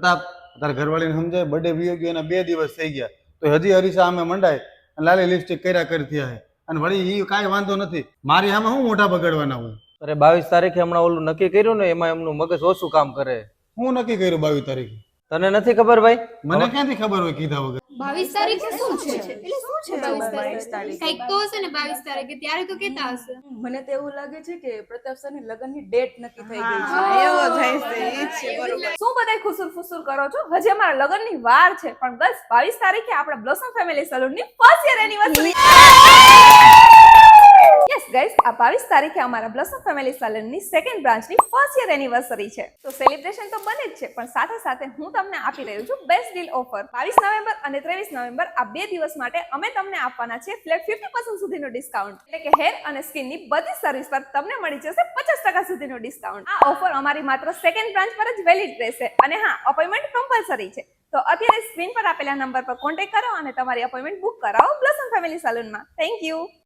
પ્રતાપ તારા ઘરવાળીને સમજાય બર્થડે વીયો ગયો એના 2 દિવસ થઈ ગયા તો હજી હરીસા અમે મંડાય અને લાલી લિપસ્ટિક કર્યા કરી થયા છે અને વળી એ કાંઈ વાંધો નથી મારી આમાં હું મોઢા બગાડવાના હોય. અરે 22 તારીખે હમણાં ઓલું નક્કી કર્યું ને એમાં એમનું મગજ ઓછું કામ કરે. હું નક્કી કર્યું 22 તારીખે? તને નથી ખબર ભાઈ? મને ક્યાંથી ખબર હોય કીધા વગર? 22 તારીખે શું છે? એટલે શું છે 22 તારીખે? કઈક તો હશે ને 22 તારીખે, ત્યારે તો કેતા હશે. મને તો એવું લાગે છે કે પ્રતાપ સરની લગ્નની ડેટ નક્કી થઈ ગઈ છે. એવો થાય છે, ઈ જ છે, બરોબર. શું બધાય ખુસુર ફુસુર કરો છો? હજી અમારા લગ્નની વાર છે, પણ બસ 22 તારીખે આપણા બ્લોસમ ફેમિલી સલૂનની first year anniversary. Yes guys, આ 22 તારીખે અમારા બ્લોસમ ફેમિલી સલૂનની સેકન્ડ બ્રાન્ચની ફર્સ્ટ યર એનિવર્સરી છે. તો સેલિબ્રેશન તો બને જ છે, પણ સાથે સાથે હું તમને આપી રહ્યું છું બેસ્ટ ડીલ ઓફર. 22 નવેમ્બર અને 23 નવેમ્બર આ 2 દિવસ માટે અમે તમને આપવાના છે ફ્લેટ 50% સુધીનો ડિસ્કાઉન્ટ. એટલે કે હેર અને સ્કિનની બધી સર્વિસ પર તમને મળી જશે 50% સુધીનો ડિસ્કાઉન્ટ. આ ઓફર અમારી માત્ર સેકન્ડ બ્રાન્ચ પર જ વેલિડ રહેશે અને હા, અપોઇન્ટમેન્ટ કમ્પલસરી છે. તો અત્યારે સ્ક્રીન પર આપેલા નંબર પર કોન્ટેક્ટ કરો અને તમારી અપોઇન્ટમેન્ટ બુક કરાવો બ્લોસમ ફેમિલી સલૂનમાં. Thank you.